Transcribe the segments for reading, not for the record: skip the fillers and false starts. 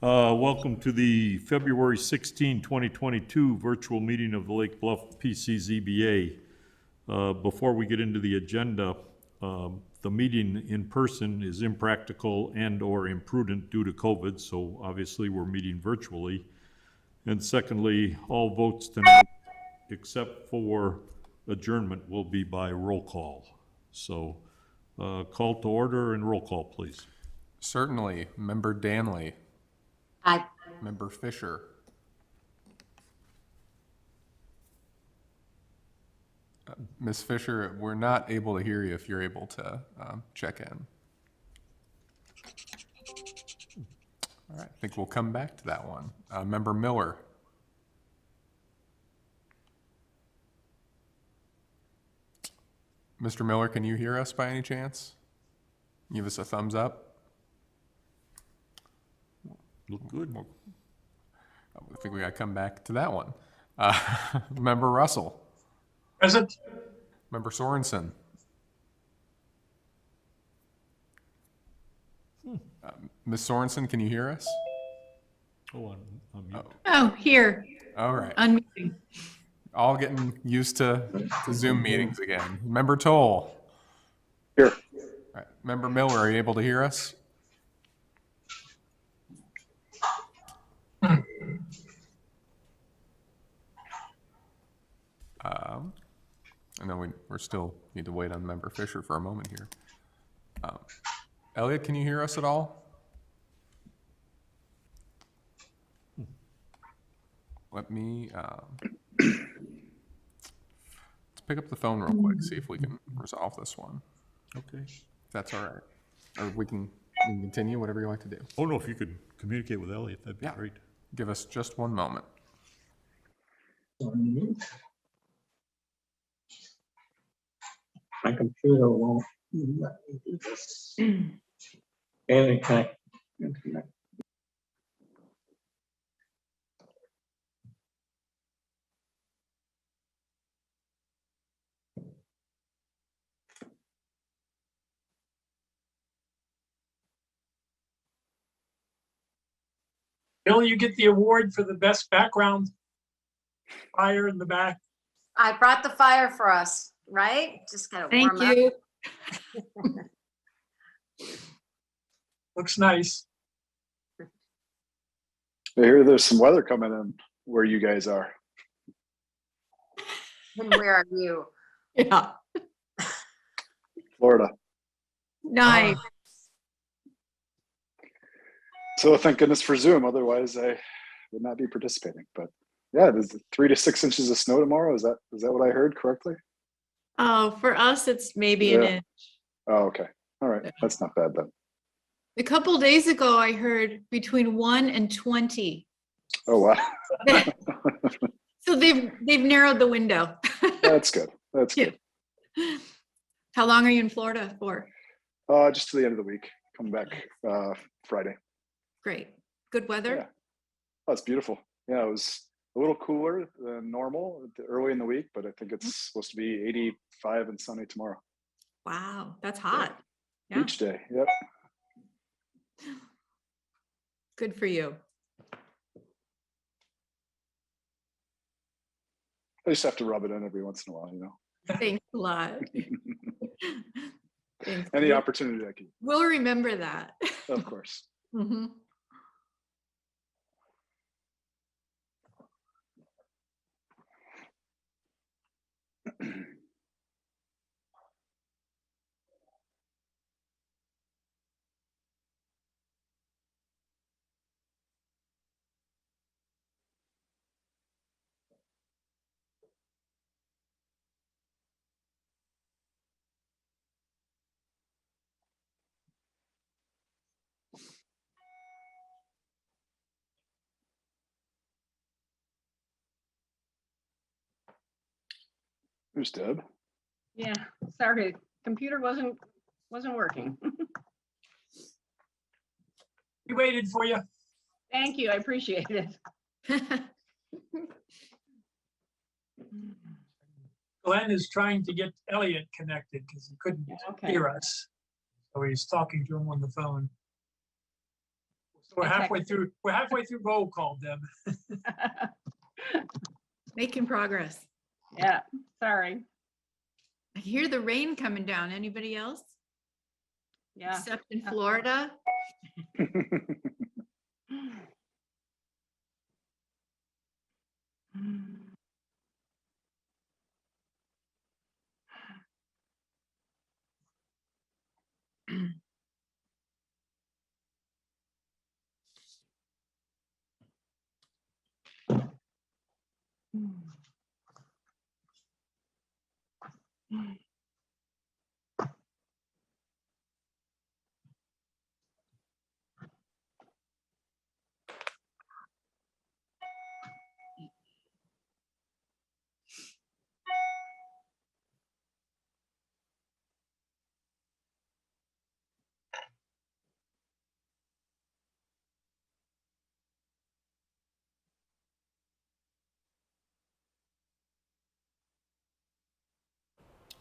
Welcome to the February 16, 2022 virtual meeting of the Lake Bluff PCZBA. Before we get into the agenda, the meeting in person is impractical and/or imprudent due to COVID, so obviously we're meeting virtually. And secondly, all votes tonight, except for adjournment, will be by roll call. So call to order and roll call, please. Certainly. Member Danley. Aye. Member Fisher. Ms. Fisher, we're not able to hear you if you're able to check in. All right, I think we'll come back to that one. Member Miller. Mr. Miller, can you hear us by any chance? Give us a thumbs up. Look good. I think we got to come back to that one. Member Russell. Present. Member Sorensen. Ms. Sorensen, can you hear us? Oh, I'm mute. Oh, here. All right. Unmuting. All getting used to Zoom meetings again. Member Toll. Here. All right. Member Miller, are you able to hear us? And then we're still need to wait on Member Fisher for a moment here. Elliot, can you hear us at all? Let me let's pick up the phone real quick, see if we can resolve this one. Okay. If that's all right. Or we can continue, whatever you like to do. Oh, no, if you could communicate with Elliot, that'd be Yeah. great. Give us just one moment. My computer won't let me do this. And connect. Bill, you get the award for the best background fire in the back. I brought the fire for us, right? Just gotta warm Thank you. Looks nice. I hear there's some weather coming in where you guys are. up. And where are you? Yeah, Florida. nice. So thank goodness for Zoom. Otherwise, I would not be participating. But yeah, there's 3 to 6 inches of snow tomorrow. Is that what I heard correctly? Oh, for us, it's maybe an Yeah. inch. Oh, okay. All right. That's not bad then. A couple days ago, I heard between 1 and 20. Oh, wow. So they've narrowed the window. That's good. That's Yeah. good. How long are you in Florida for? Just to the end of the week. Come back Friday. Great. Good weather? Yeah. Oh, it's beautiful. Yeah, it was a little cooler than normal early in the week, but I think it's supposed to be 85 and sunny tomorrow. Wow, that's hot. Yeah, Beach day. Yep. good for you. I just have to rub it in every once in a while, you know. Thanks a lot. Thanks. Any opportunity I can, We'll remember that. of course. Mhm. Who's Deb? Yeah, sorry, computer wasn't working. We waited for you. Thank you, I appreciate it. Glenn is trying to get Elliot connected because he couldn't Okay. hear us. So he's talking to him on the phone. So we're halfway through roll call, Deb. Making progress. Yeah, sorry. I hear the rain coming down. Anybody else? Yeah. Except in Florida?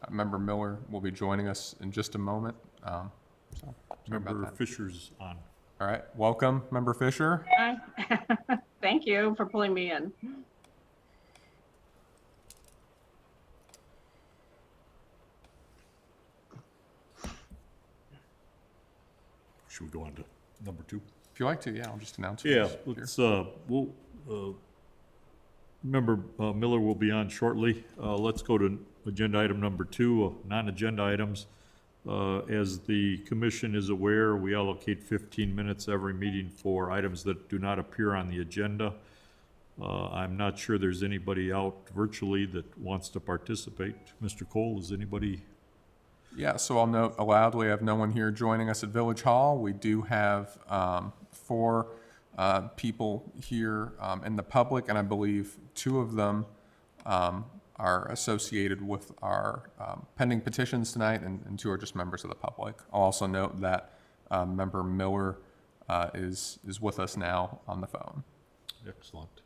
Member Miller will be joining us in just a moment. So sorry about Member that. Fisher's on. All right, welcome, Member Fisher. Hi. Thank you for pulling me in. Should we go on to number 2? If you like to, yeah, I'll just announce it. Yeah, Here. let's, Member Miller will be on shortly. Let's go to agenda item number 2, non-agenda items. As the commission is aware, we allocate 15 minutes every meeting for items that do not appear on the agenda. I'm not sure there's anybody out virtually that wants to participate. Mr. Cole, is anybody? Yeah, so I'll note aloud, we have no one here joining us at Village Hall. We do have 4 people here in the public, and I believe 2 of them are associated with our pending petitions tonight, and 2 are just members of the public. I'll also note that Member Miller is with us now on the phone. Excellent.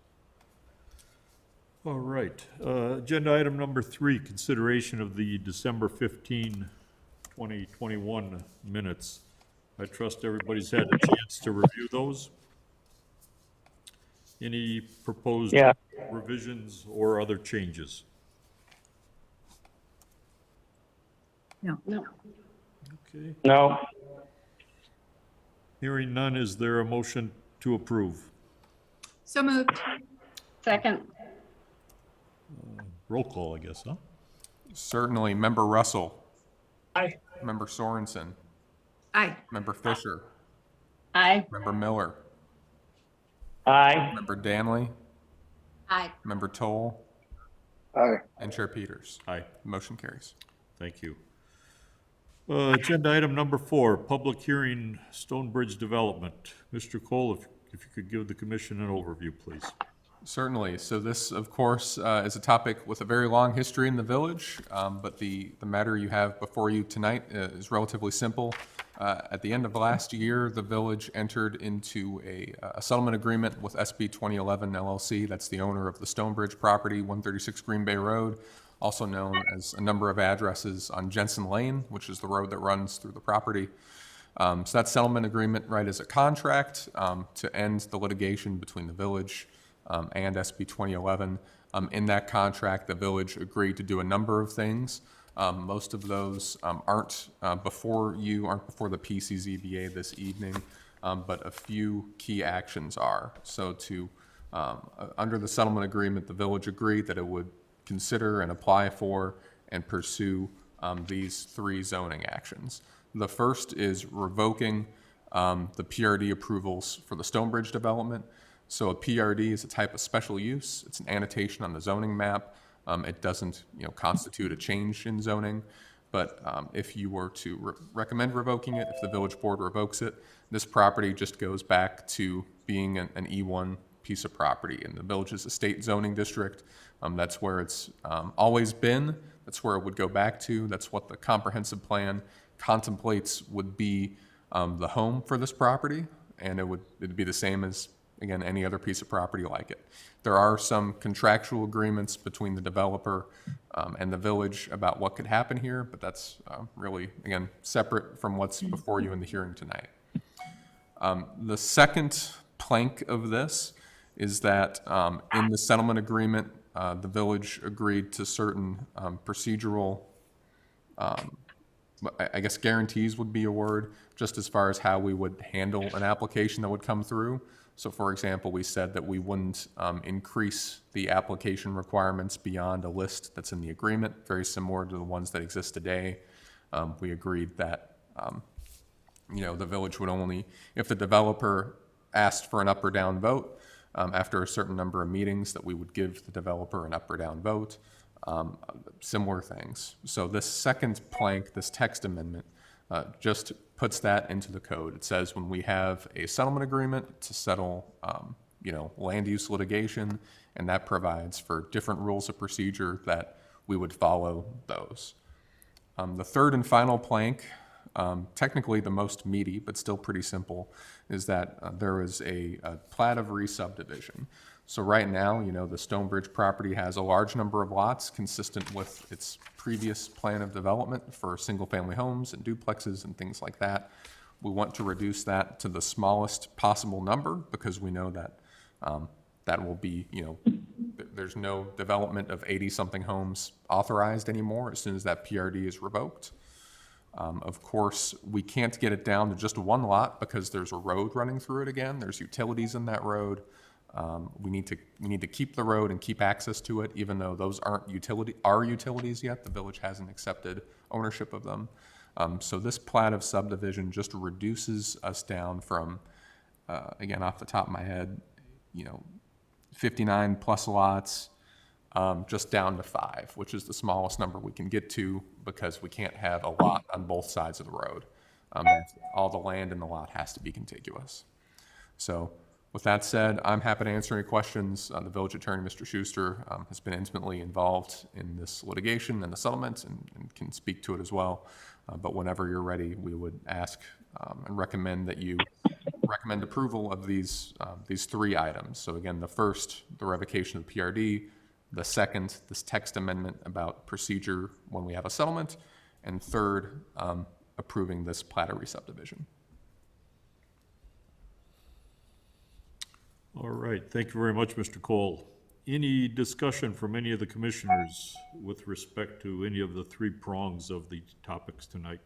All right, agenda item number 3, consideration of the December 15, 2021 minutes. I trust everybody's had a chance to review those. Any proposed revisions or other changes? No. Okay, No, hearing none, is there a motion to approve? So moved. Second. Roll call, I guess, huh? Certainly, Member Russell, Aye. Member Sorensen, Aye. Member Fisher, Aye. Member Miller, aye. Member Danley, Aye. Member Toll, Aye. and Chair Peters. Aye. Motion carries. Thank you. Agenda item number 4, public hearing, Stonebridge Development. Mr. Cole, if you could give the commission an overview, please. Certainly. So this, of course, is a topic with a very long history in the village, but the matter you have before you tonight is relatively simple. At the end of last year, the village entered into a settlement agreement with SB 2011 LLC. That's the owner of the Stonebridge property, 136 Green Bay Road, also known as a number of addresses on Jensen Lane, which is the road that runs through the property. So that settlement agreement, right, is a contract to end the litigation between the village and SB 2011. In that contract, the village agreed to do a number of things. Most of those aren't before the PCZBA this evening, but a few key actions are. So under the settlement agreement, the village agreed that it would consider and apply for and pursue these 3 zoning actions. The first is revoking the PRD approvals for the Stonebridge development. So a PRD is a type of special use. It's an annotation on the zoning map. It doesn't, constitute a change in zoning. But if you were to recommend revoking it, if the village board revokes it, this property just goes back to being an E1 piece of property in the village's estate zoning district. That's where it's always been. That's where it would go back to. That's what the comprehensive plan contemplates would be the home for this property, and it'd be the same as, again, any other piece of property like it. There are some contractual agreements between the developer and the village about what could happen here, but that's really, again, separate from what's before you in the hearing tonight. The second plank of this is that in the settlement agreement, the village agreed to certain procedural, I guess guarantees would be a word, just as far as how we would handle an application that would come through. So for example, we said that we wouldn't increase the application requirements beyond a list that's in the agreement, very similar to the ones that exist today. We agreed that the village would only, if the developer asked for an up or down vote, after a certain number of meetings, that we would give the developer an up or down vote, similar things. So this second plank, this text amendment, just puts that into the code. It says when we have a settlement agreement to settle, land use litigation, and that provides for different rules of procedure that we would follow those. The third and final plank, technically the most meaty, but still pretty simple, is that there is a plat of re-subdivision. So right now, the Stonebridge property has a large number of lots consistent with its previous plan of development for single-family homes and duplexes and things like that. We want to reduce that to the smallest possible number because we know that that will be, there's no development of 80-something homes authorized anymore as soon as that PRD is revoked. Of course, we can't get it down to just one lot because there's a road running through it again. There's utilities in that road. We need to keep the road and keep access to it, even though those aren't utilities yet. The village hasn't accepted ownership of them. So this plat of subdivision just reduces us down from, again, off the top of my head, 59 plus lots, just down to 5, which is the smallest number we can get to because we can't have a lot on both sides of the road. All the land in the lot has to be contiguous. So with that said, I'm happy to answer any questions. The village attorney, Mr. Schuster, has been intimately involved in this litigation and the settlement and can speak to it as well. But whenever you're ready, we would ask and recommend that you recommend approval of these 3 items. So again, the first, the revocation of the PRD, the second, this text amendment about procedure when we have a settlement, and third, approving this plat of re-subdivision. All right, thank you very much, Mr. Cole. Any discussion from any of the commissioners with respect to any of the 3 prongs of the topics tonight?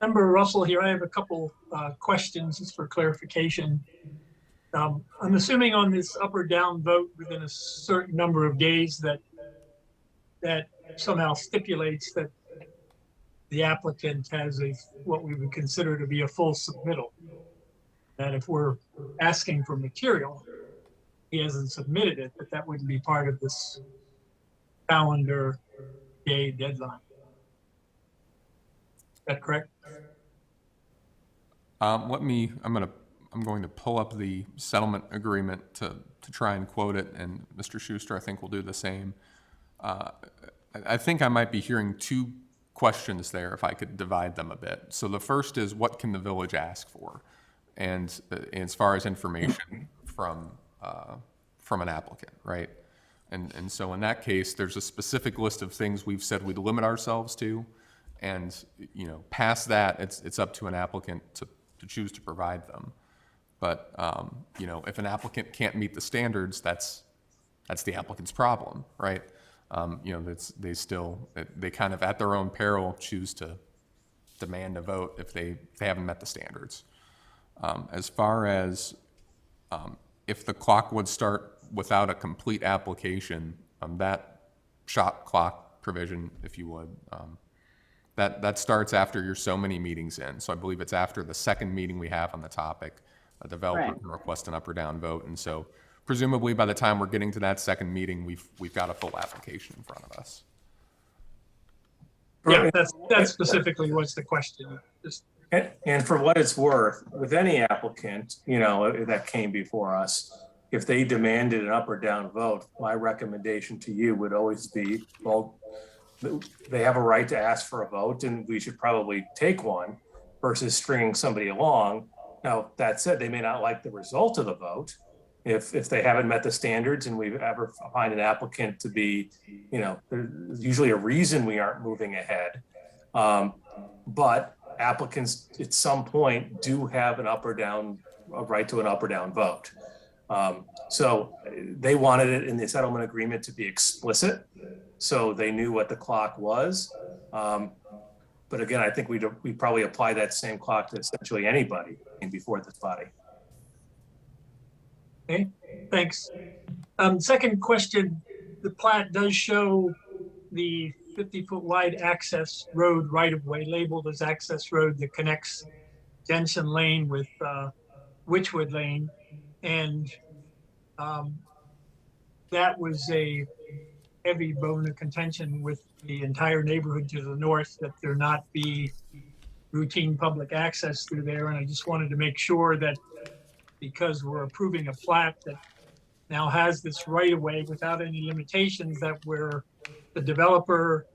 Member Russell here, I have a couple questions just for clarification. I'm assuming on this up or down vote within a certain number of days that somehow stipulates that the applicant has what we would consider to be a full submittal. That if we're asking for material, he hasn't submitted it, that wouldn't be part of this calendar day deadline. Is that correct? I'm going to pull up the settlement agreement to try and quote it, and Mr. Schuster, I think, will do the same. I think I might be hearing 2 questions there if I could divide them a bit. So the first is, what can the village ask for? And as far as information from an applicant, right? And so in that case, there's a specific list of things we've said we'd limit ourselves to, and past that, it's up to an applicant to choose to provide them. But if an applicant can't meet the standards, that's the applicant's problem, right? They kind of at their own peril choose to demand a vote if they haven't met the standards. As far as if the clock would start without a complete application, that shot clock provision, if you would, that starts after you're so many meetings in. So I believe it's after the second meeting we have on the topic, a developer can request an up or down vote. And so presumably by the time we're getting to that second meeting, we've got a full application in front of us. Yeah, that's specifically what's the question. And for what it's worth, with any applicant, that came before us, if they demanded an up or down vote, my recommendation to you would always be, well, they have a right to ask for a vote and we should probably take one versus stringing somebody along. Now, that said, they may not like the result of the vote. If they haven't met the standards and we've ever find an applicant to be, there's usually a reason we aren't moving ahead. But applicants at some point do have an up or down, a right to an up or down vote. So they wanted it in the settlement agreement to be explicit, so they knew what the clock was. But again, I think we probably apply that same clock to essentially anybody before this body. Okay, thanks. Second question, the plat does show the 50-foot wide access road right-of-way labeled as access road that connects Jensen Lane with Witchwood Lane. And that was a heavy bone of contention with the entire neighborhood to the north, that there not be routine public access through there. And I just wanted to make sure that because we're approving a plat that now has this right of way without any limitations, that where the developer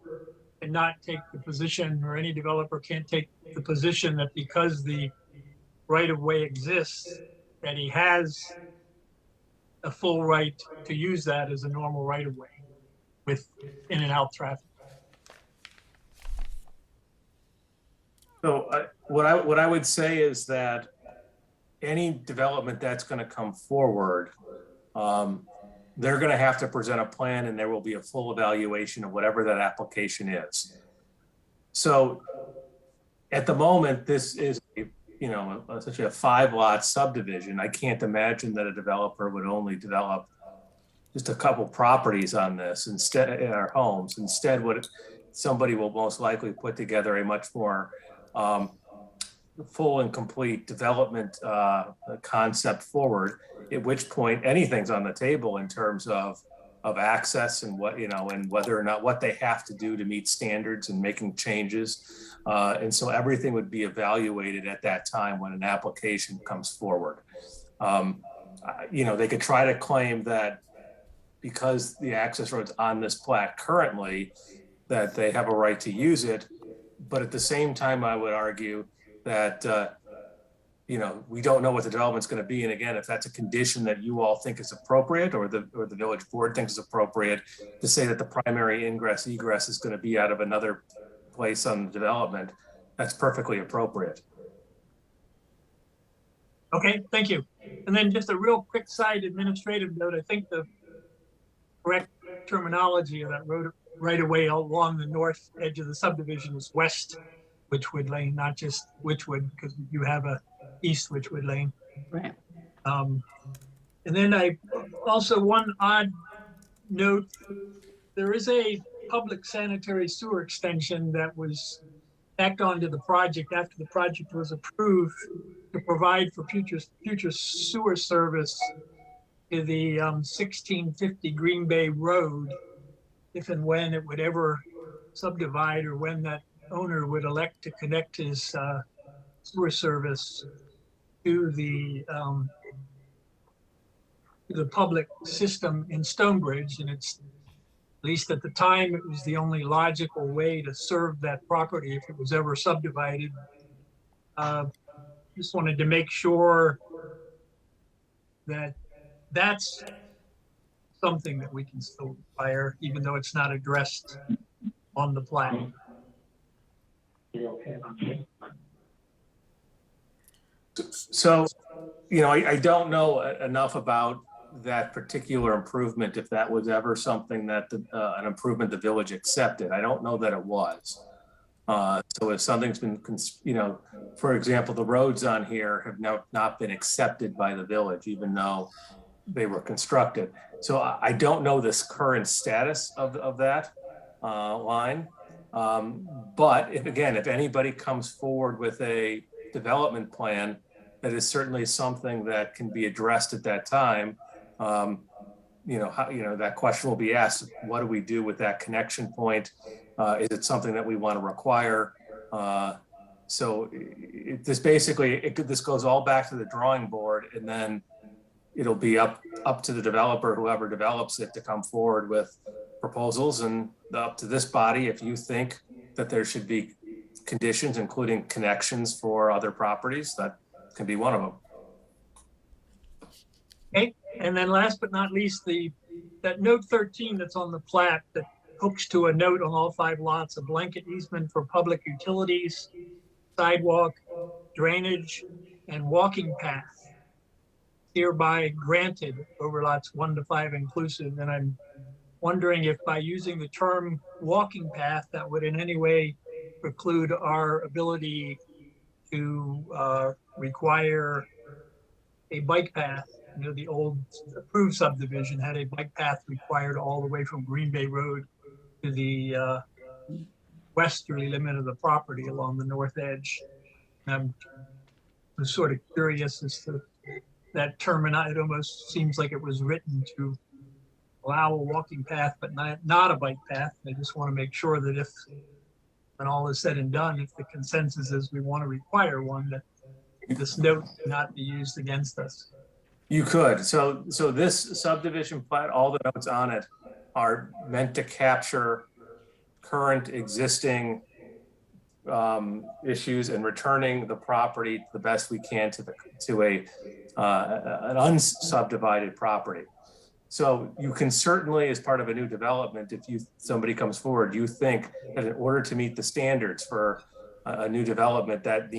cannot take the position, or any developer can't take the position that because the right of way exists, that he has a full right to use that as a normal right of way with in and out traffic. So what I would say is that any development that's going to come forward, they're going to have to present a plan, and there will be a full evaluation of whatever that application is. So at the moment, this is, essentially a 5-lot subdivision. I can't imagine that a developer would only develop just a couple properties on this instead, in our homes. Instead, somebody will most likely put together a much more full and complete development concept forward, at which point anything's on the table in terms of access and what, and whether or not what they have to do to meet standards and making changes. And so everything would be evaluated at that time when an application comes forward. They could try to claim that because the access road's on this plat currently, that they have a right to use it. But at the same time, I would argue that, we don't know what the development's going to be. And again, if that's a condition that you all think is appropriate, or the village board thinks is appropriate, to say that the primary ingress egress is going to be out of another place on the development, that's perfectly appropriate. Okay, thank you. And then just a real quick side administrative note. I think the correct terminology of that road right away along the north edge of the subdivision is West Witchwood Lane, not just Witchwood, because you have a East Witchwood Lane. Right. And then I also, one odd note, there is a public sanitary sewer extension that was tacked onto the project after the project was approved to provide for future sewer service to the 1650 Green Bay Road, if and when it would ever subdivide, or when that owner would elect to connect his sewer service to the public system in Stonebridge. And it's, at least at the time, it was the only logical way to serve that property if it was ever subdivided. Just wanted to make sure that that's something that we can still require, even though it's not addressed on the plan. So, I don't know enough about that particular improvement, if that was ever something that an improvement the village accepted. I don't know that it was. So if something's been, for example, the roads on here have not been accepted by the village, even though they were constructed. So I don't know this current status of that line. But if anybody comes forward with a development plan, that is certainly something that can be addressed at that time. That question will be asked: what do we do with that connection point? Is it something that we want to require? This goes all back to the drawing board, and then it'll be up to the developer, whoever develops it, to come forward with proposals, and up to this body if you think that there should be conditions, including connections for other properties. That can be one of them. Okay, and then last but not least, that note 13 that's on the plat that hooks to a note on all 5 lots, a blanket easement for public utilities sidewalk, drainage, and walking path hereby granted over lots 1 to 5 inclusive. And I'm wondering if by using the term walking path, that would in any way preclude our ability to require a bike path. You know, the old approved subdivision had a bike path required all the way from Green Bay Road to the westerly limit of the property along the north edge. I'm sort of curious as to that term, and it almost seems like it was written to allow a walking path, but not a bike path. I just want to make sure that if, when all is said and done, if the consensus is we want to require one, that this note not be used against us. You could. So this subdivision plat, all the notes on it are meant to capture current existing issues and returning the property the best we can to an unsubdivided property. So you can certainly, as part of a new development, if somebody comes forward, you think that in order to meet the standards for a new development, that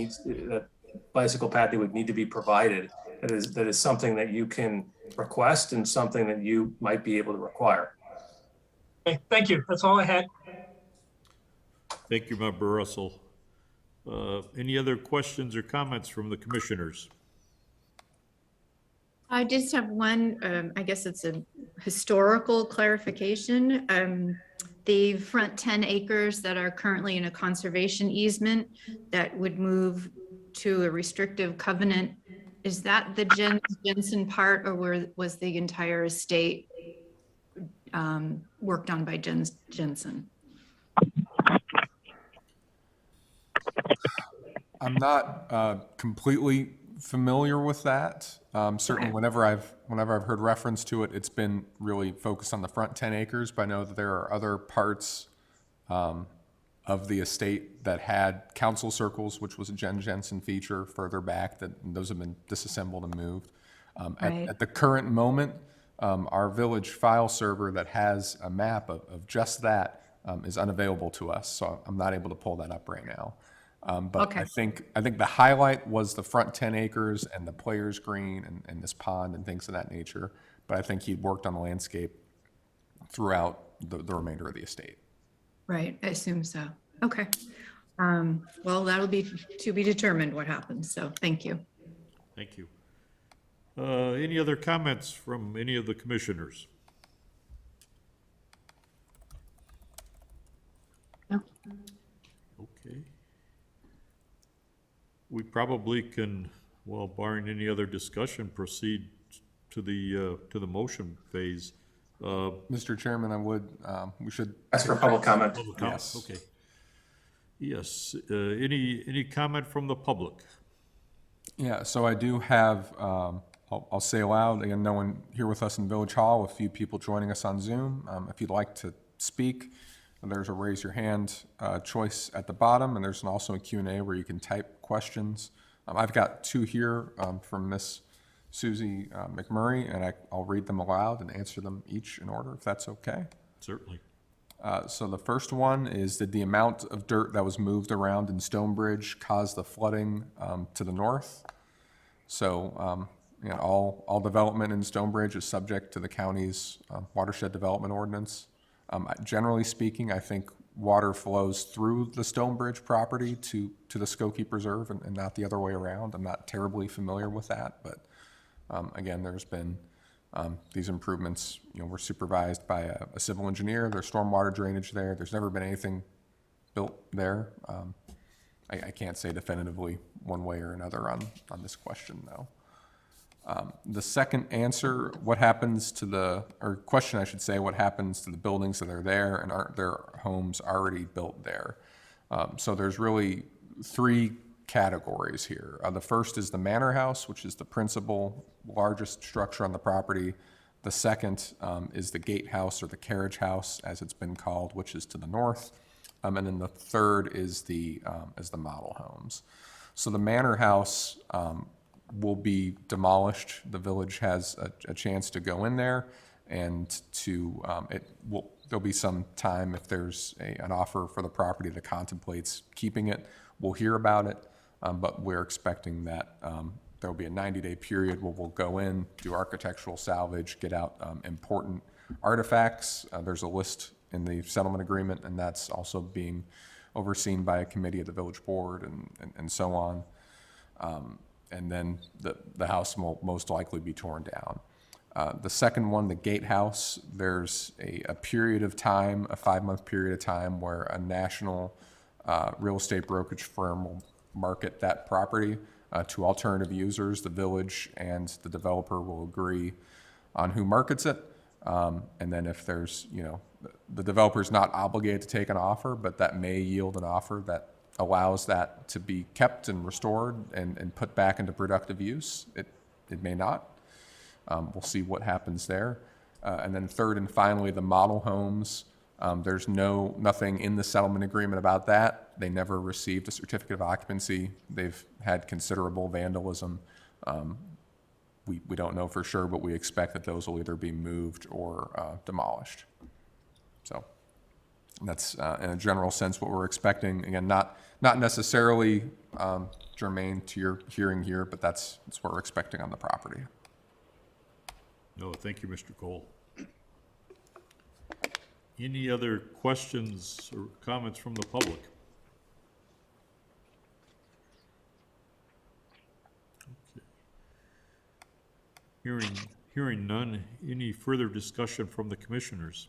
bicycle path would need to be provided. That is something that you can request and something that you might be able to require. Okay, thank you. That's all I had. Thank you, Member Russell. Any other questions or comments from the commissioners? I just have one, I guess it's a historical clarification. The front 10 acres that are currently in a conservation easement that would move to a restrictive covenant, is that the Jensen part, or was the entire estate worked on by Jensen? I'm not completely familiar with that. Certainly, Okay. whenever I've heard reference to it, it's been really focused on the front 10 acres. But I know that there are other parts of the estate that had council circles, which was a Jensen feature further back. That those have been disassembled and moved. Right. At the current moment, our village file server that has a map of just that is unavailable to us, so I'm not able to pull that up right now. But Okay. I think the highlight was the front 10 acres and the players green and this pond and things of that nature. But I think he'd worked on the landscape throughout the remainder of the estate. Right, I assume so. Okay. Well, that'll be to be determined what happens. So thank you. Thank you. Any other comments from any of the commissioners? No. Okay. We probably can, well, barring any other discussion, proceed to the motion phase. Mr. Chairman, we should. That's for public comment. Public comment, Yes. okay. Yes, any comment from the public? Yeah, so I do have, I'll say aloud, again, no one here with us in Village Hall, a few people joining us on Zoom. If you'd like to speak, there's a raise your hand choice at the bottom, and there's also a Q&A where you can type questions. I've got two here from Miss Susie McMurray, and I'll read them aloud and answer them each in order, if that's okay. Certainly. So the first one is, did the amount of dirt that was moved around in Stonebridge cause the flooding to the north? So you know, all development in Stonebridge is subject to the county's watershed development ordinance. Generally speaking, I think water flows through the Stonebridge property to the Skokie Preserve and not the other way around. I'm not terribly familiar with that, but again, there's been these improvements, you know, were supervised by a civil engineer. There's stormwater drainage there. There's never been anything built there. I can't say definitively one way or another on this question, though. The second answer, what happens to question I should say, what happens to the buildings that are there and aren't their homes already built there? So there's really three categories here. The first is the manor house, which is the principal largest structure on the property. The second is the gatehouse or the carriage house, as it's been called, which is to the north. And then the third is the model homes. So the manor house will be demolished. The village has a chance to go in there and to, there'll be some time if there's an offer for the property that contemplates keeping it. we'll hear about it, but we're expecting that there will be a 90-day period where we'll go in, do architectural salvage, get out important artifacts. There's a list in the settlement agreement, and that's also being overseen by a committee of the village board and so on. And then the house will most likely be torn down. The second one, the gatehouse, there's a period of time, a 5-month period of time where a national real estate brokerage firm will market that property to alternative users. The village and the developer will agree on who markets it. And then if there's, the developer's not obligated to take an offer, but that may yield an offer that allows that to be kept and restored and put back into productive use. It may not. We'll see what happens there. And then third and finally, the model homes. There's nothing in the settlement agreement about that. They never received a certificate of occupancy. They've had considerable vandalism. We don't know for sure, but we expect that those will either be moved or demolished. So that's in a general sense what we're expecting. Again, not necessarily germane to your hearing here, but that's what we're expecting on the property. No, thank you, Mr. Cole. Any other questions or comments from the public? Okay. Hearing none, any further discussion from the commissioners?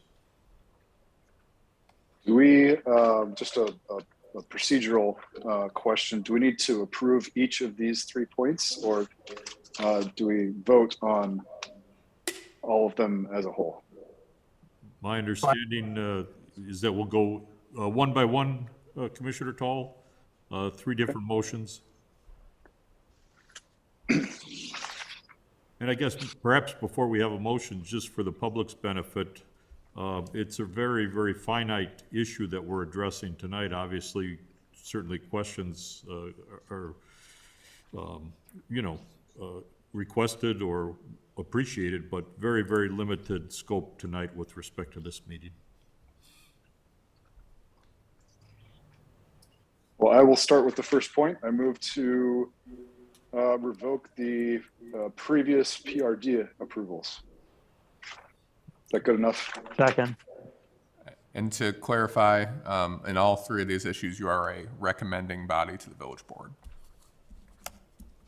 Do we, just a procedural question, do we need to approve each of these 3 points, or do we vote on all of them as a whole? My understanding is that we'll go one by one, Commissioner Tall, 3 different motions. And I guess perhaps before we have a motion, just for the public's benefit, it's a very, very finite issue that we're addressing tonight. Obviously, certainly questions are requested or appreciated, but very, very limited scope tonight with respect to this meeting. Well, I will start with the first point. I move to revoke the previous PRD approvals. Is that good enough? Second. And to clarify, in all 3 of these issues, you are a recommending body to the village board.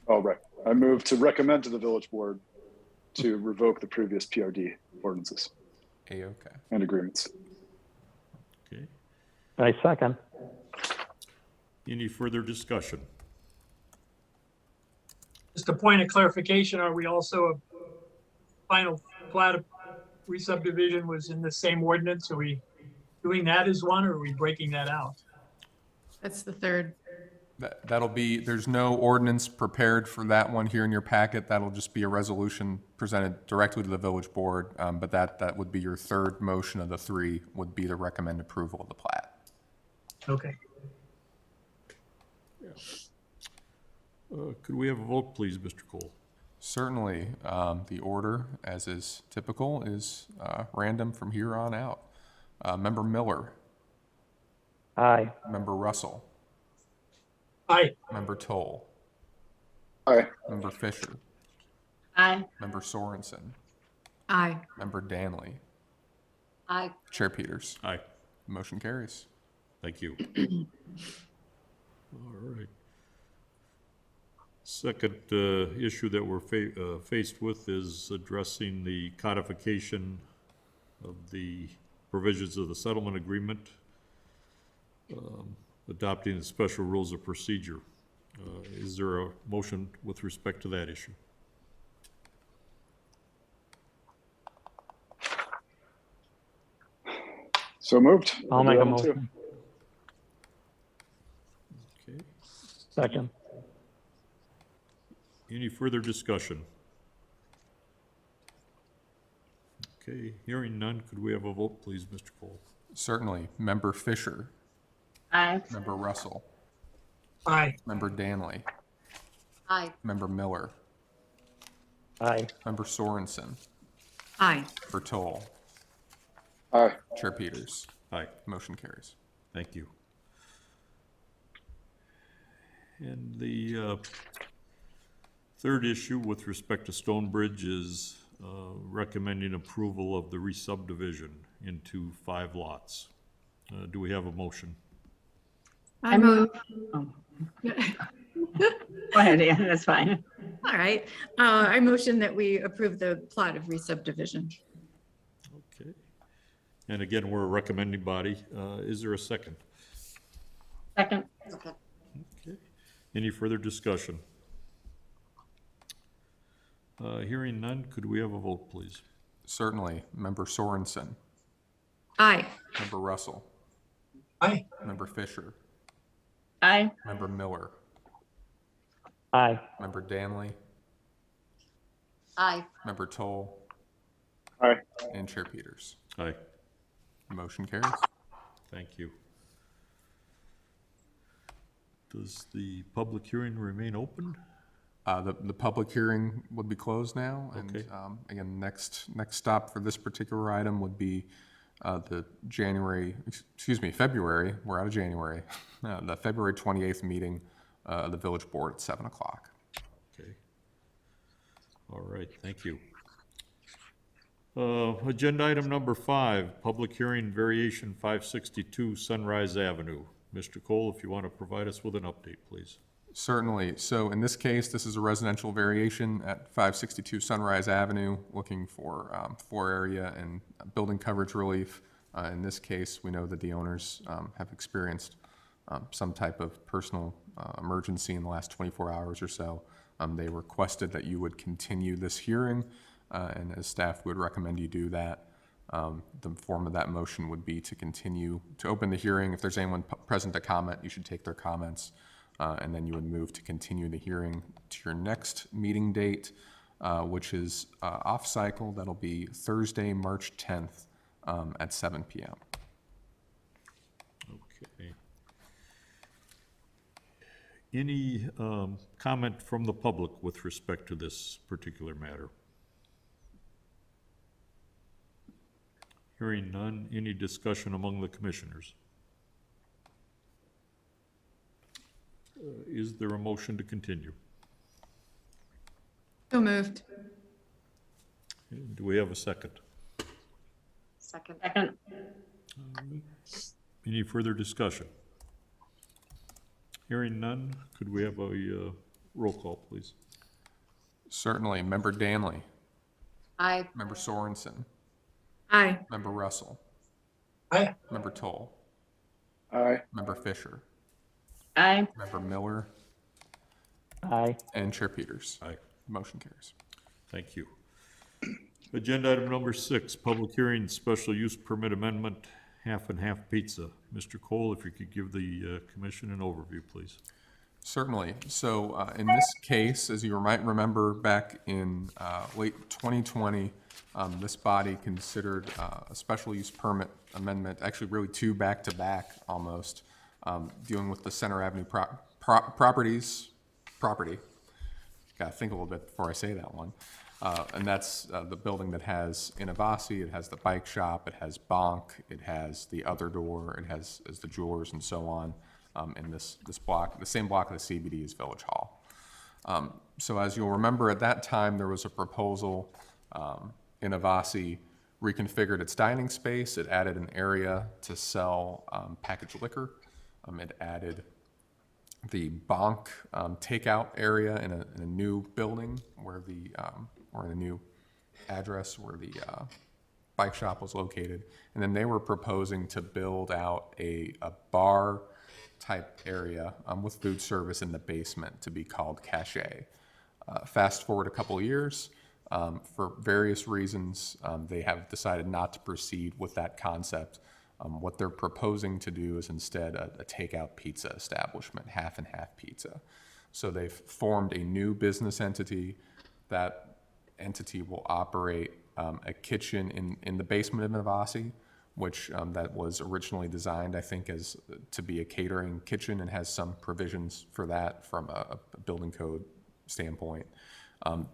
Oh, right. I move to recommend to the village board to revoke the previous PRD ordinances A-OK. and agreements. Okay. I second. Any further discussion? Just a point of clarification, are we also a final plat of re-subdivision was in the same ordinance? Are we doing that as one, or are we breaking that out? That's the third. That'll be, there's no ordinance prepared for that one here in your packet. That'll just be a resolution presented directly to the village board. But that would be your third motion of the 3, would be to recommend approval of the plat. Okay. Could we have a vote, please, Mr. Cole? Certainly. The order, as is typical, is random from here on out. Member Miller. Aye. Member Russell. Aye. Member Toll. Aye. Member Fisher. Aye. Member Sorensen. Aye. Member Danley. I, Chair Peters. Aye. Motion carries. Thank you. All right. Second issue that we're faced with is addressing the codification of the provisions of the settlement agreement, adopting the special rules of procedure. Is there a motion with respect to that issue? So moved. I'll Do make that a one too. motion. Okay. Second. Any further discussion? Okay, hearing none, could we have a vote, please, Mr. Cole? Certainly. Member Fisher. Aye. Member Russell. Aye. Member Danley. I, Member Miller. Aye. Member Sorensen. Aye. Member Toll. Aye. Chair Peters. Aye, Motion carries. thank you. And the third issue with respect to Stonebridge is recommending approval of the re-subdivision into 5 lots. Do we have a motion? I move. Oh, Go ahead, Ann, that's fine. All right, I motion that we approve the plot of re-subdivision. Okay. And again, we're a recommending body. Is there a second? Second. Okay. Okay. Any further discussion? Hearing none, could we have a vote, please? Certainly. Member Sorensen, Aye. Member Russell, Aye. Member Fisher, Aye. Member Miller, Aye. Member Danley, Aye. Member Toll, Aye. and Chair Peters. Aye. Motion carries. Thank you. Does the public hearing remain open? The public hearing would be closed now, and Okay. again, next stop for this particular item would be the February, we're out of January, the February 28th meeting of the village board at 7 o'clock. Okay. All right, thank you. Agenda item number 5, public hearing variation 562 Sunrise Avenue. Mr. Cole, if you want to provide us with an update, please. Certainly. So in this case, this is a residential variation at 562 Sunrise Avenue, looking for floor area and building coverage relief. In this case, we know that the owners have experienced some type of personal emergency in the last 24 hours or so. They requested that you would continue this hearing, and as staff would recommend you do that. The form of that motion would be to continue to open the hearing. If there's anyone present to comment, you should take their comments. And then you would move to continue the hearing to your next meeting date, which is off cycle. That'll be Thursday, March 10th at 7 p.m. Okay. Any comment from the public with respect to this particular matter? Hearing none, any discussion among the commissioners? Is there a motion to continue? So moved. Do we have a second? Second. Second. Any further discussion? Hearing none, could we have a roll call, please? Certainly. Member Danley, Aye. Member Sorensen, Aye. Member Russell, Aye. Member Toll, Aye. Member Fisher, Aye. Member Miller, Aye. and Chair Peters. Aye. Motion carries. Thank you. Agenda item number 6, public hearing, special use permit amendment, half and half pizza. Mr. Cole, if you could give the commission an overview, please. Certainly. So in this case, as you might remember, back in late 2020, this body considered a special use permit amendment, actually really 2 back-to-back almost, dealing with the Center Avenue property. Got to think a little bit before I say that one. And that's the building that has Innovasi, it has the bike shop, it has Bonk, it has the other door, it has the jewelers and so on. In this block, the same block of the CBD is Village Hall. So as you'll remember, at that time, there was a proposal, Innovasi reconfigured its dining space, it added an area to sell packaged liquor, it added the Bonk takeout area in a new building where or in a new address where the bike shop was located. And then they were proposing to build out a bar type area with food service in the basement to be called Cache. Fast forward a couple of years, for various reasons, they have decided not to proceed with that concept. What they're proposing to do is instead a takeout pizza establishment, half and half pizza. So they've formed a new business entity. That entity will operate a kitchen in the basement of Innovasi, which that was originally designed, I think, as to be a catering kitchen and has some provisions for that from a building code standpoint.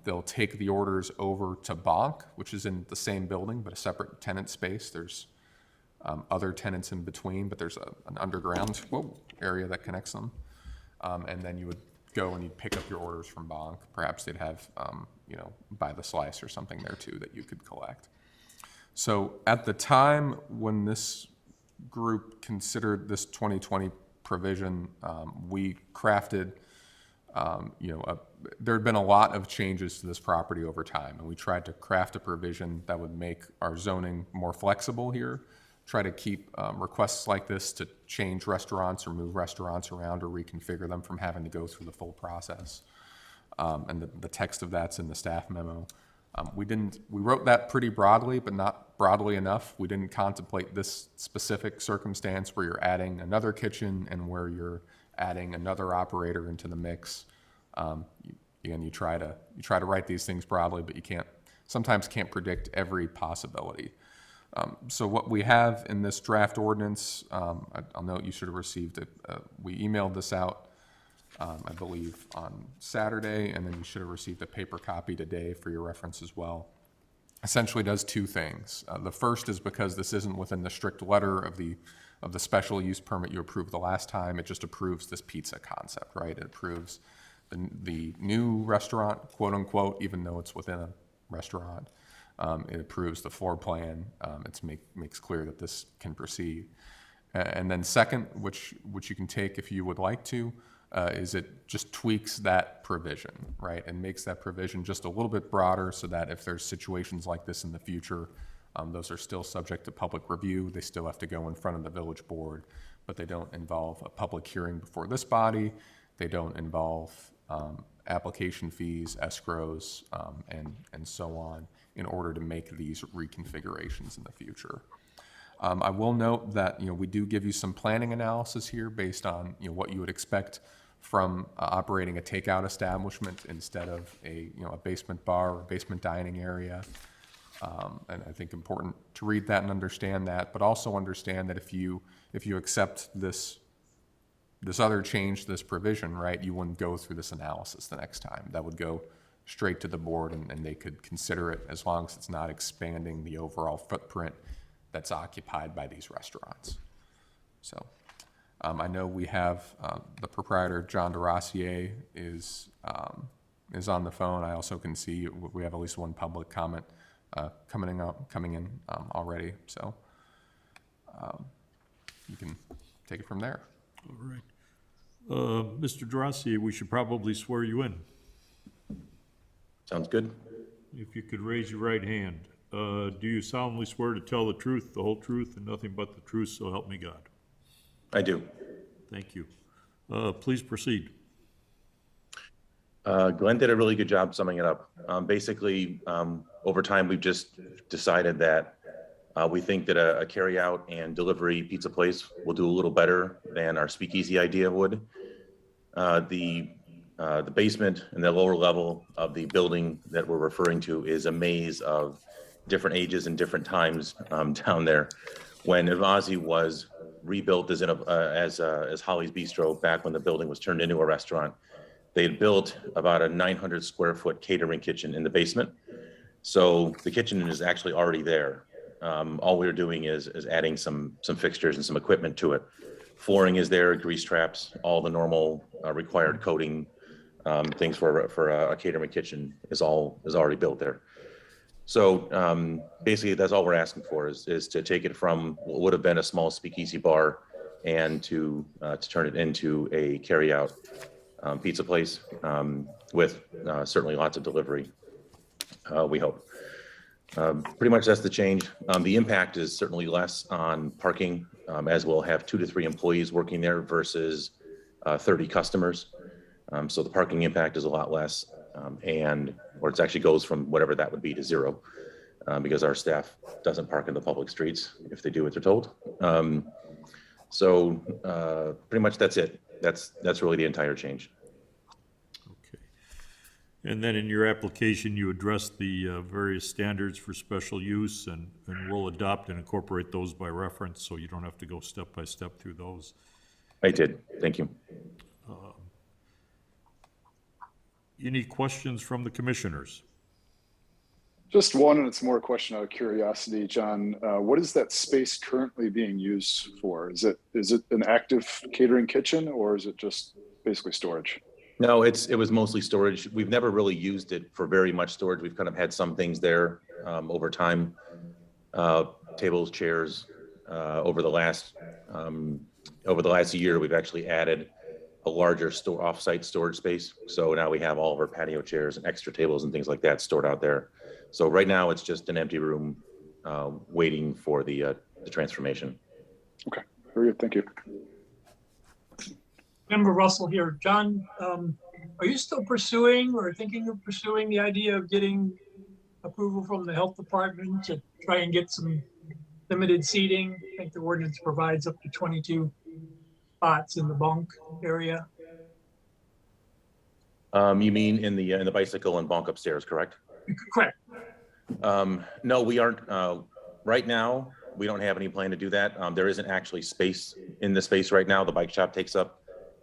They'll take the orders over to Bonk, which is in the same building but a separate tenant space. There's other tenants in between, but there's an underground area that connects them. And then you would go and you'd pick up your orders from Bonk. Perhaps they'd have, by the slice or something there too that you could collect. So at the time when this group considered this 2020 provision, we crafted, there had been a lot of changes to this property over time, and we tried to craft a provision that would make our zoning more flexible here, try to keep requests like this to change restaurants or move restaurants around or reconfigure them from having to go through the full process. And the text of that's in the staff memo. We wrote that pretty broadly, but not broadly enough. We didn't contemplate this specific circumstance where you're adding another kitchen and where you're adding another operator into the mix. You try to write these things broadly, but you sometimes can't predict every possibility. So what we have in this draft ordinance, I'll note you should have received it. We emailed this out, I believe, on Saturday, and then you should have received a paper copy today for your reference as well. Essentially does two things. The first is because this isn't within the strict letter of the special use permit you approved the last time, it just approves this pizza concept, right? It approves the new restaurant, quote unquote, even though it's within a restaurant. It approves the floor plan. It makes clear that this can proceed. And then second, which you can take if you would like to, is it just tweaks that provision, right? And makes that provision just a little bit broader so that if there's situations like this in the future, those are still subject to public review. They still have to go in front of the village board, but they don't involve a public hearing before this body. They don't involve application fees, escrows, and so on in order to make these reconfigurations in the future. I will note that we do give you some planning analysis here based on what you would expect from operating a takeout establishment instead of a basement bar or basement dining area. And I think important to read that and understand that, but also understand that if you accept this other change, this provision, right, you wouldn't go through this analysis the next time. That would go straight to the board, and they could consider it as long as it's not expanding the overall footprint that's occupied by these restaurants. So I know we have the proprietor, John DeRossier, is on the phone. I also can see we have at least one public comment coming in already. So you can take it from there. All right. Mr. DeRossier, we should probably swear you in. Sounds good. If you could raise your right hand. Do you solemnly swear to tell the truth, the whole truth, and nothing but the truth, so help me God? I do. Thank you. Please proceed. Glenn did a really good job summing it up. Basically, over time, we've just decided that we think that a carry-out and delivery pizza place will do a little better than our speakeasy idea would. The basement and the lower level of the building that we're referring to is a maze of different ages and different times down there. When Ivazi was rebuilt as Holly's Bistro back when the building was turned into a restaurant, they had built about a 900 square foot catering kitchen in the basement. So the kitchen is actually already there. All we're doing is adding some fixtures and some equipment to it. Flooring is there, grease traps, all the normal required coating things for a catering kitchen is already built there. So basically, that's all we're asking for is to take it from what would have been a small speakeasy bar and to turn it into a carry-out pizza place with certainly lots of delivery, we hope. Pretty much that's the change. The impact is certainly less on parking, as we'll have 2 to 3 employees working there versus 30 customers. So the parking impact is a lot less, or it actually goes from whatever that would be to 0, because our staff doesn't park in the public streets if they do what they're told. So pretty much that's it. That's really the entire change. Okay. And then in your application, you address the various standards for special use, and we'll adopt and incorporate those by reference, so you don't have to go step by step through those. I did. Thank you. Any questions from the commissioners? Just one, and it's more a question out of curiosity, John. What is that space currently being used for? Is it an active catering kitchen, or is it just basically storage? No, it was mostly storage. We've never really used it for very much storage. We've kind of had some things there over time, tables, chairs. Over the last year, we've actually added a larger off-site storage space. So now we have all of our patio chairs and extra tables and things like that stored out there. So right now it's just an empty room waiting for the transformation. Okay, very good. Thank you. Member Russell here. John, are you still pursuing or thinking of pursuing the idea of getting approval from the health department to try and get some limited seating? I think the ordinance provides up to 22 spots in the bunk area. You mean in the bicycle and bunk upstairs, correct? Correct. No, we aren't. Right now, we don't have any plan to do that. There isn't actually space in the space right now. The bike shop takes up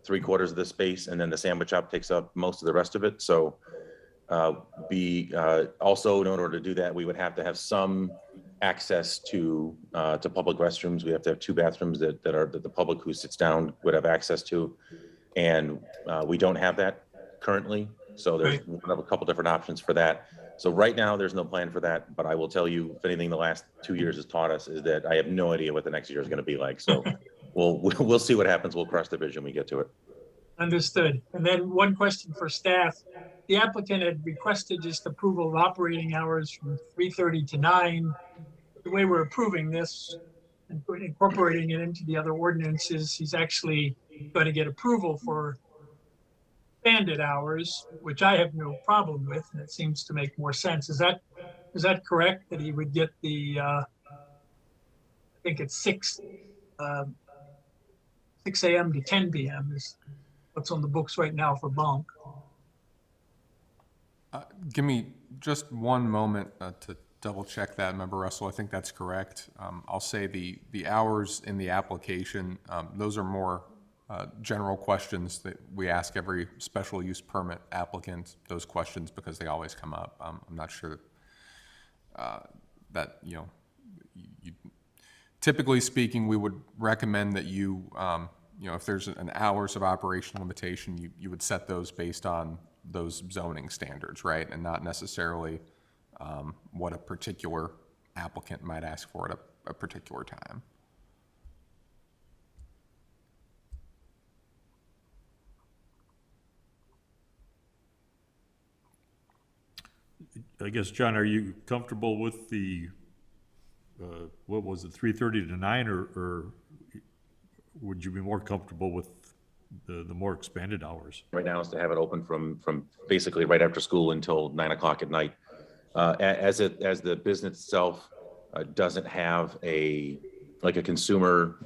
3/4 of the space, and then the sandwich shop takes up most of the rest of it. So also, in order to do that, we would have to have some access to public restrooms. We have to have 2 bathrooms that the public who sits down would have access to. And we don't have that currently. So there's one of a couple different options for that. So right now, there's no plan for that. But I will tell you, if anything, the last 2 years has taught us is that I have no idea what the next year is going to be like. So we'll see what happens. We'll cross the bridge when we get to it. Understood. And then one question for staff. The applicant had requested just approval of operating hours from 3:30 to 9. The way we're approving this and incorporating it into the other ordinances, he's actually going to get approval for expanded hours, which I have no problem with, and it seems to make more sense. Is that correct? That he would get the I think it's 6 a.m. to 10 p.m. is what's on the books right now for bunk. Give me just one moment to double check that, Member Russell. I think that's correct. I'll say the hours in the application, those are more general questions that we ask every special use permit applicant, those questions, because they always come up. I'm not sure that, typically speaking, we would recommend that if there's an hours of operation limitation, you would set those based on those zoning standards, right? And not necessarily what a particular applicant might ask for at a particular time. I guess, John, are you comfortable with the, what was it, 3:30 to 9, or would you be more comfortable with the more expanded hours? Right now is to have it open from basically right after school until 9 o'clock at night. As the business itself doesn't have a consumer,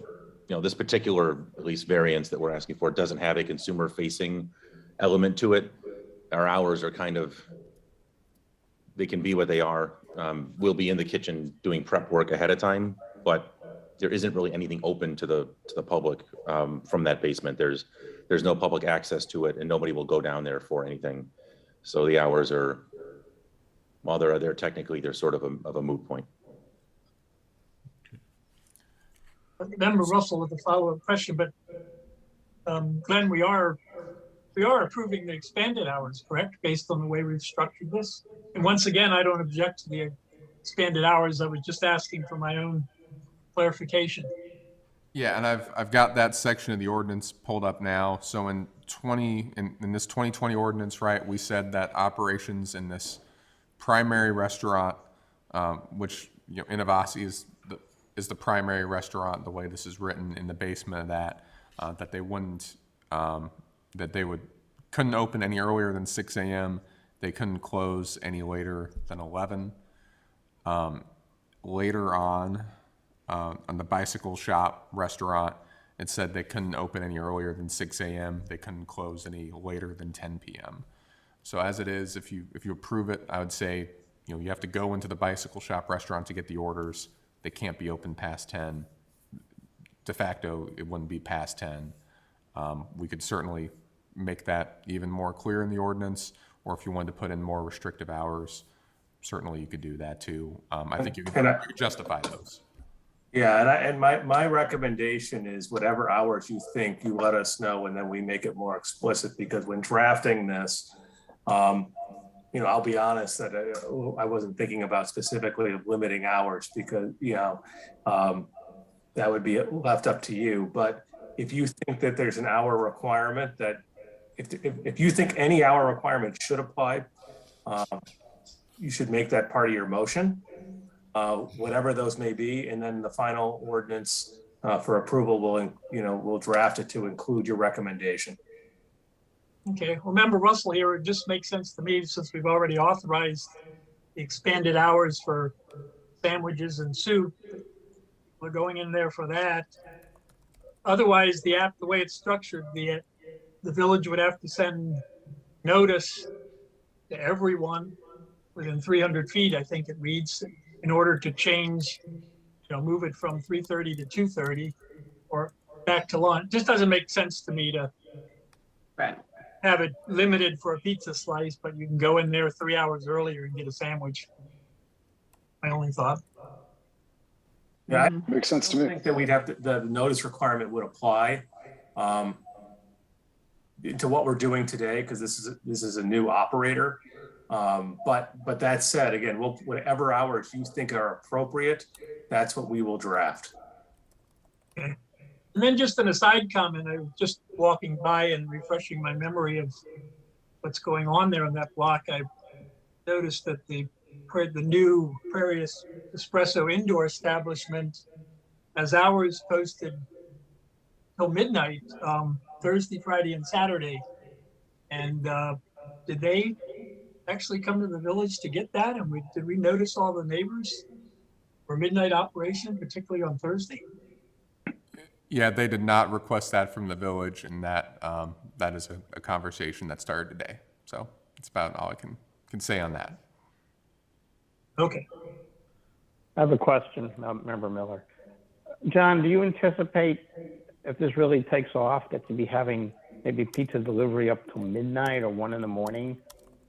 this particular, at least variance that we're asking for, doesn't have a consumer facing element to it. Our hours are kind of, they can be what they are. We'll be in the kitchen doing prep work ahead of time, but there isn't really anything open to the public from that basement. There's no public access to it, and nobody will go down there for anything. So the hours are, while they're there, technically they're sort of a moot point. Member Russell with a follow-up question, but Glenn, we are approving the expanded hours, correct? Based on the way we've structured this. And once again, I don't object to the expanded hours. I was just asking for my own clarification. Yeah, and I've got that section of the ordinance pulled up now. So in this 2020 ordinance, right, we said that operations in this primary restaurant, which Innovasi is the primary restaurant, the way this is written in the basement of that, that they wouldn't couldn't open any earlier than 6 a.m. They couldn't close any later than 11. Later on the bicycle shop restaurant, it said they couldn't open any earlier than 6 a.m. They couldn't close any later than 10 p.m. So as it is, if you approve it, I would say, you have to go into the bicycle shop restaurant to get the orders. They can't be open past 10. De facto, it wouldn't be past 10. We could certainly make that even more clear in the ordinance, or if you wanted to put in more restrictive hours, certainly you could do that too. I think you could justify those. Yeah, and my recommendation is whatever hours you think, you let us know, and then we make it more explicit, because when drafting this, I'll be honest that I wasn't thinking about specifically of limiting hours, because, that would be left up to you. But if you think that there's an hour requirement, that if you think any hour requirement should apply, you should make that part of your motion, whatever those may be, and then the final ordinance for approval we'll draft it to include your recommendation. Okay, well, Member Russell here, it just makes sense to me, since we've already authorized the expanded hours for sandwiches and soup. We're going in there for that. Otherwise, the way it's structured, the village would have to send notice to everyone within 300 feet, I think it reads, in order to change, move it from 3:30 to 2:30 or back to lunch. Just doesn't make sense to me to Right. have it limited for a pizza slice, but you can go in there 3 hours earlier and get a sandwich. My only thought. Yeah, I Makes sense to don't me. think that we'd have the notice requirement would apply to what we're doing today, because this is a new operator. But that said, again, whatever hours you think are appropriate, that's what we will draft. Okay. And then just an aside comment, I was just walking by and refreshing my memory of what's going on there in that block. I noticed that the new Prairie Espresso indoor establishment has hours posted till midnight, Thursday, Friday, and Saturday. And did they actually come to the village to get that? And did we notice all the neighbors for midnight operation, particularly on Thursday? Yeah, they did not request that from the village, and that is a conversation that started today. So that's about all I can say on that. Okay. I have a question, Member Miller. John, do you anticipate, if this really takes off, that to be having maybe pizza delivery up till midnight or 1 a.m,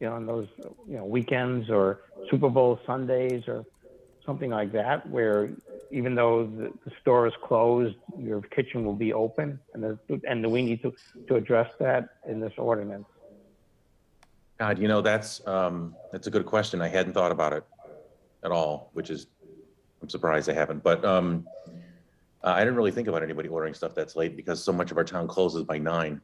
on those, weekends or Super Bowl Sundays or something like that, where even though the store is closed, your kitchen will be open? And do we need to address that in this ordinance? God, that's a good question. I hadn't thought about it at all, I'm surprised I haven't. But I didn't really think about anybody ordering stuff that's late, because so much of our town closes by 9.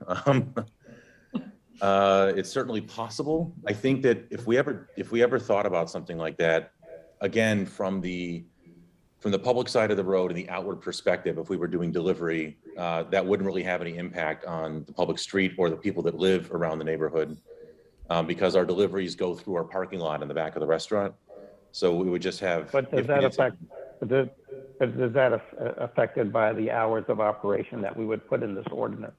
It's certainly possible. I think that if we ever thought about something like that, again, from the public side of the road and the outward perspective, if we were doing delivery, that wouldn't really have any impact on the public street or the people that live around the neighborhood, because our deliveries go through our parking lot in the back of the restaurant. So we would just have. But does that affect? Is that affected by the hours of operation that we would put in this ordinance?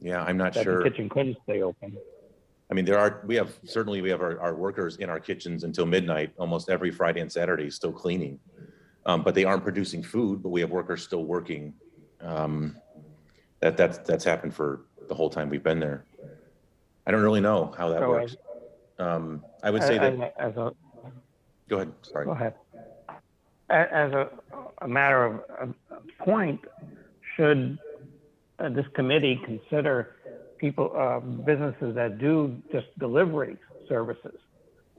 Yeah, I'm not that sure. The kitchen couldn't stay open. I mean, we have our workers in our kitchens until midnight, almost every Friday and Saturday, still cleaning. But they aren't producing food, but we have workers still working. That's happened for the whole time we've been there. I don't really know how that works. I would say that. Go ahead. Sorry. Go ahead. As a matter of point, should this committee consider businesses that do just delivery services?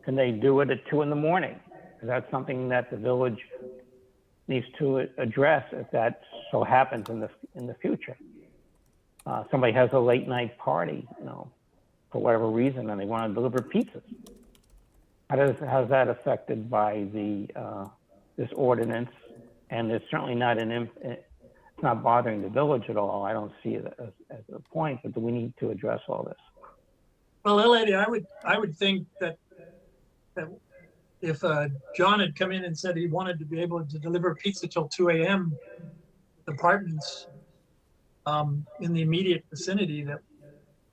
Can they do it at 2 a.m? Is that something that the village needs to address if that so happens in the future? Somebody has a late night party, for whatever reason, and they want to deliver pizzas. How's that affected by this ordinance? And it's certainly not it's not bothering the village at all. I don't see it as a point, but do we need to address all this? Well, Lady, I would think that if John had come in and said he wanted to be able to deliver pizza till 2 a.m, departments in the immediate vicinity, that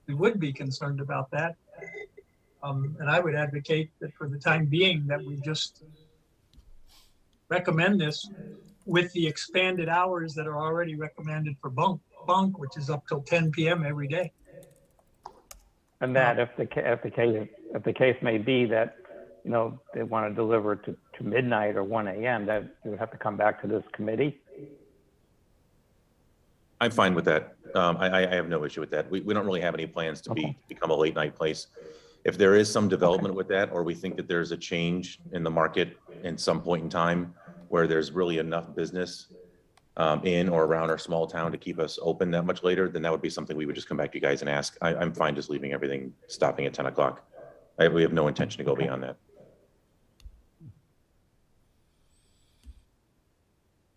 we would be concerned about that. And I would advocate that for the time being that we just recommend this with the expanded hours that are already recommended for bunk, which is up till 10 p.m. every day. And that if the case may be that you know, they want to deliver to midnight or 1 a.m., that you would have to come back to this committee. I'm fine with that. I have no issue with that. We don't really have any plans to become a late night place. If there is some development with that, or we think that there's a change in the market in some point in time where there's really enough business in or around our small town to keep us open that much later, then that would be something we would just come back to you guys and ask. I'm fine just leaving everything, stopping at 10 o'clock. We have no intention to go beyond that.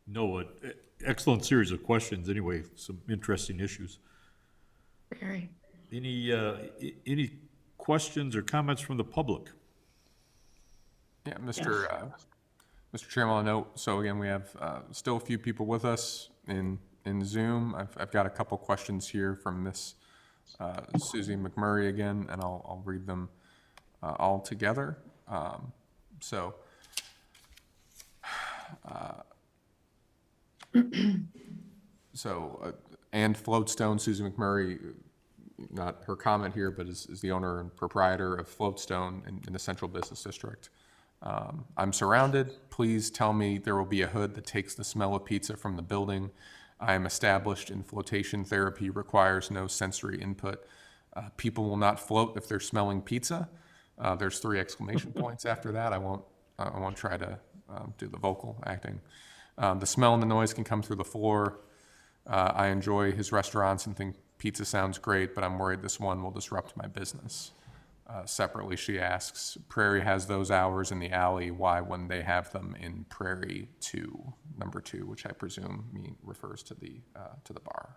No, excellent series of questions anyway, some interesting issues. Very. Any questions or comments from the public? Yeah, Mr. Chairman, I'll note, so again, we have still a few people with us in Zoom. I've got a couple questions here from Miss Susie McMurray again, and I'll read them all together. And Floatstone, Susie McMurray, not her comment here, but is the owner and proprietor of Floatstone in the Central Business District. I'm surrounded. Please tell me there will be a hood that takes the smell of pizza from the building. I am established in flotation therapy, requires no sensory input. People will not float if they're smelling pizza. There's 3 exclamation points after that. I won't try to do the vocal acting. The smell and the noise can come through the floor. I enjoy his restaurants and think pizza sounds great, but I'm worried this one will disrupt my business. Separately, she asks, Prairie has those hours in the alley. Why wouldn't they have them in Prairie 2, number 2, which I presume refers to the bar?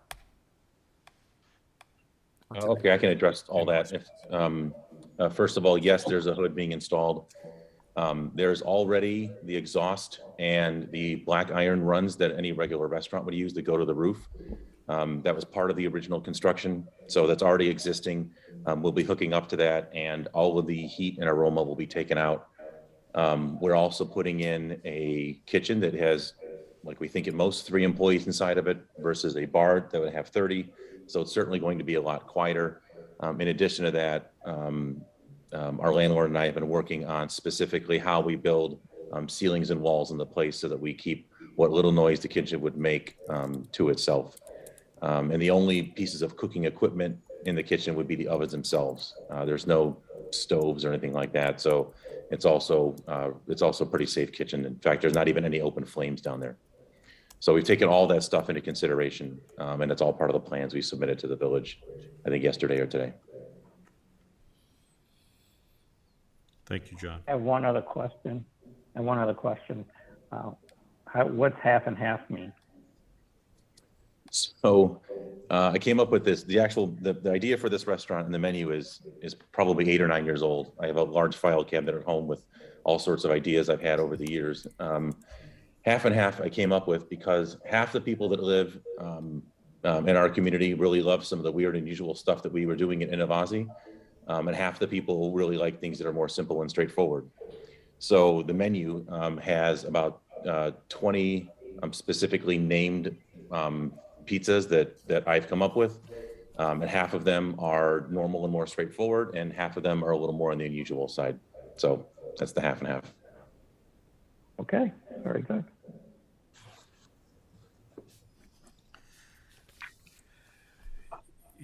Okay, I can address all that. First of all, yes, there's a hood being installed. There's already the exhaust and the black iron runs that any regular restaurant would use to go to the roof. That was part of the original construction, so that's already existing. We'll be hooking up to that, and all of the heat and aroma will be taken out. We're also putting in a kitchen that has, like we think at most, 3 employees inside of it versus a bar that would have 30. So it's certainly going to be a lot quieter. In addition to that, our landlord and I have been working on specifically how we build ceilings and walls in the place so that we keep what little noise the kitchen would make to itself. And the only pieces of cooking equipment in the kitchen would be the ovens themselves. There's no stoves or anything like that. So it's also a pretty safe kitchen. In fact, there's not even any open flames down there. So we've taken all that stuff into consideration, and it's all part of the plans we submitted to the village, I think yesterday or today. Thank you, John. I have one other question. What's half and half mean? So I came up with this. The idea for this restaurant and the menu is probably 8 or 9 years old. I have a large file cabinet at home with all sorts of ideas I've had over the years. Half and half I came up with because half the people that live in our community really love some of the weird and unusual stuff that we were doing in Innovazi, and half the people really like things that are more simple and straightforward. So the menu has about 20 specifically named pizzas that I've come up with, and half of them are normal and more straightforward, and half of them are a little more on the unusual side. So that's the half and half. Okay, very good.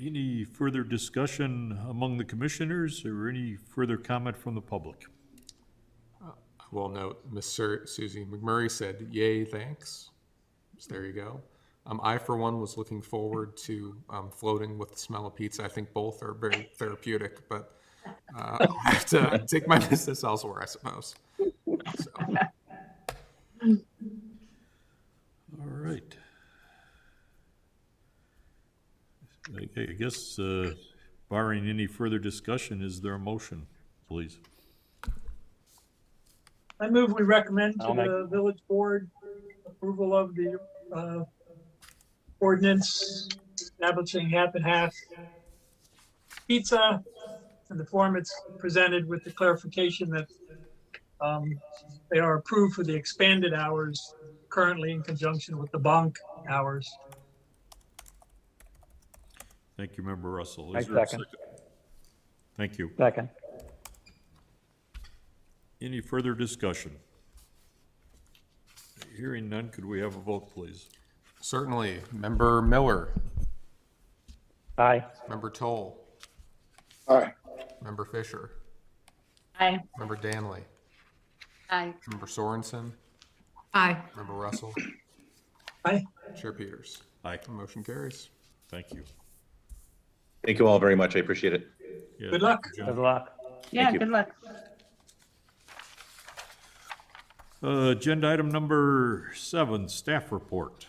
Any further discussion among the commissioners or any further comment from the public? I will note, Miss Susie McMurray said, yay, thanks. So there you go. I, for one, was looking forward to floating with the smell of pizza. I think both are very therapeutic, but I'll have to take my business elsewhere, I suppose. So. All right. I guess barring any further discussion, is there a motion, please? I move we recommend to the village board approval of the ordinance establishing half and half pizza in the form it's presented, with the clarification that they are approved for the expanded hours currently in conjunction with the bonk hours. Thank you, Member Russell. I Is there a second. Thank you. Second. Any further discussion? Hearing none, could we have a vote, please? Certainly. Member Miller, Aye. Member Toll, Aye. Member Fisher, Aye. Member Danley, Aye. Member Sorensen, Aye. Member Russell, Aye. Chair Peters. Aye, Motion carries. thank you. Thank you all very much. I appreciate it. Yeah, Good luck. thank you, Good John. luck. Yeah, you. good luck. Agenda item number 7, staff report.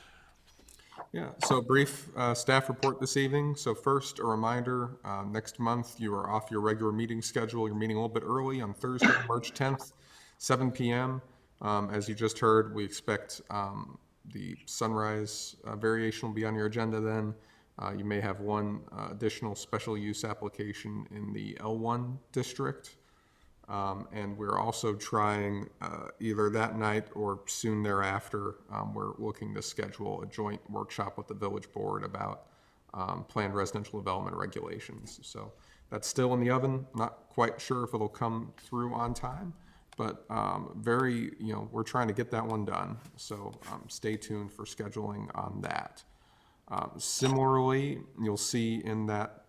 Yeah, so brief staff report this evening. So first, a reminder, next month you are off your regular meeting schedule. You're meeting a little bit early on Thursday, March 10th, 7 p.m. As you just heard, we expect the sunrise variation will be on your agenda then. You may have one additional special use application in the L1 district. And we're also trying either that night or soon thereafter, we're looking to schedule a joint workshop with the village board about planned residential development regulations. So that's still in the oven. Not quite sure if it'll come through on time, but we're trying to get that one done. So stay tuned for scheduling on that. Similarly, you'll see in that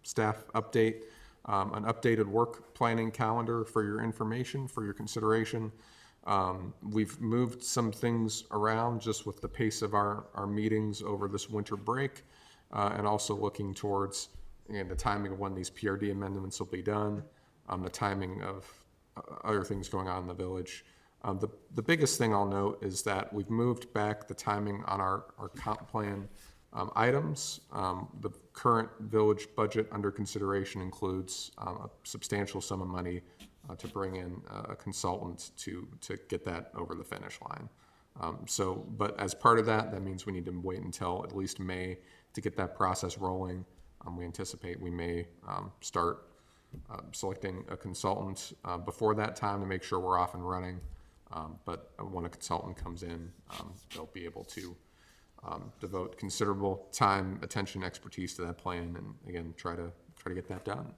staff update an updated work planning calendar for your information, for your consideration. We've moved some things around just with the pace of our meetings over this winter break, and also looking towards the timing of when these PRD amendments will be done, the timing of other things going on in the village. The biggest thing I'll note is that we've moved back the timing on our comp plan items. The current village budget under consideration includes a substantial sum of money to bring in a consultant to get that over the finish line. But as part of that, that means we need to wait until at least May to get that process rolling. We anticipate we may start selecting a consultant before that time to make sure we're off and running. But when a consultant comes in, they'll be able to devote considerable time, attention, expertise to that plan, and again, try to get that done.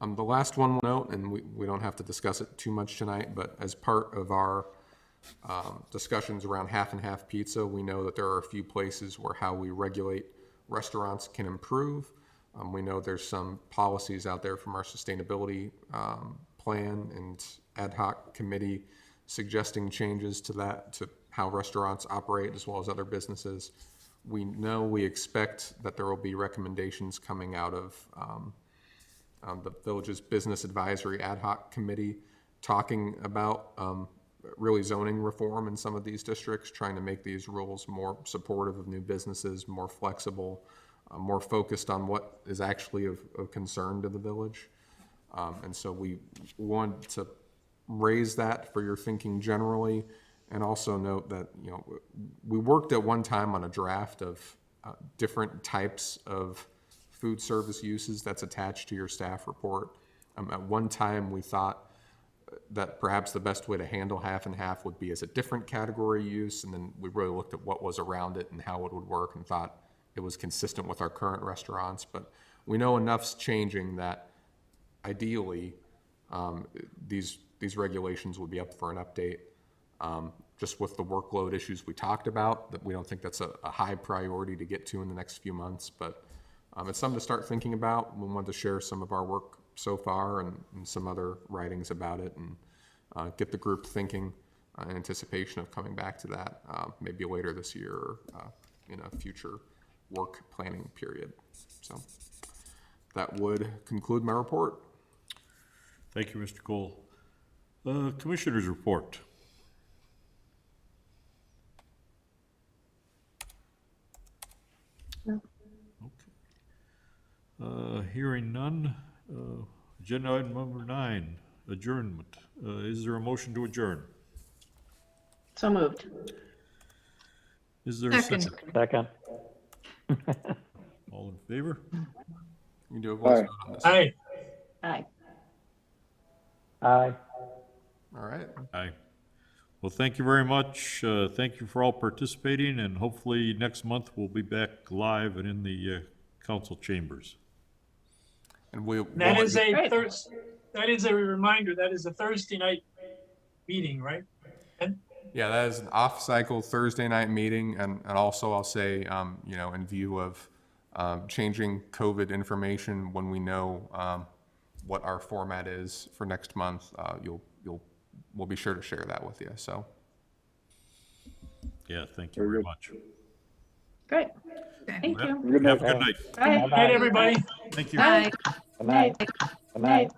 The last one we'll note, and we don't have to discuss it too much tonight, but as part of our discussions around half and half pizza, we know that there are a few places where how we regulate restaurants can improve. We know there's some policies out there from our sustainability plan and ad hoc committee suggesting changes to that, to how restaurants operate as well as other businesses. We expect that there will be recommendations coming out of the village's business advisory ad hoc committee talking about really zoning reform in some of these districts, trying to make these rules more supportive of new businesses, more flexible, more focused on what is actually of concern to the village. And so we want to raise that for your thinking generally, and also note that we worked at one time on a draft of different types of food service uses that's attached to your staff report. At one time we thought that perhaps the best way to handle half and half would be as a different category use, and then we really looked at what was around it and how it would work and thought it was consistent with our current restaurants. But we know enough's changing that ideally these regulations would be up for an update. Just with the workload issues we talked about, that we don't think that's a high priority to get to in the next few months, but it's something to start thinking about. We wanted to share some of our work so far and some other writings about it, and get the group thinking in anticipation of coming back to that maybe later this year or in a future work planning period. So that would conclude my report. Thank you, Mr. Cole. Commissioners report. Hearing none. Agenda item number 9, adjournment. Is there a motion to adjourn? So moved. Is there a Second. second? Second. All in favor? You can do a voice Aye. vote on this. Aye. Aye. Aye. All right. Aye. Well, thank you very much. Thank you for all participating, and hopefully next month we'll be back live and in the council chambers. And we That will- is a Great. that is a reminder, that is a Thursday night meeting, right? Yeah, that is an off-cycle Thursday night meeting, and also I'll say, you know, in view of changing COVID information, when we know what our format is for next month, we'll be sure to share that with you. So, Yeah, thank you Very very good. much. Great. Okay. Thank you. Good night. Have a good night. Bye. Good night, everybody. Thank you. Bye. Good night. Good night.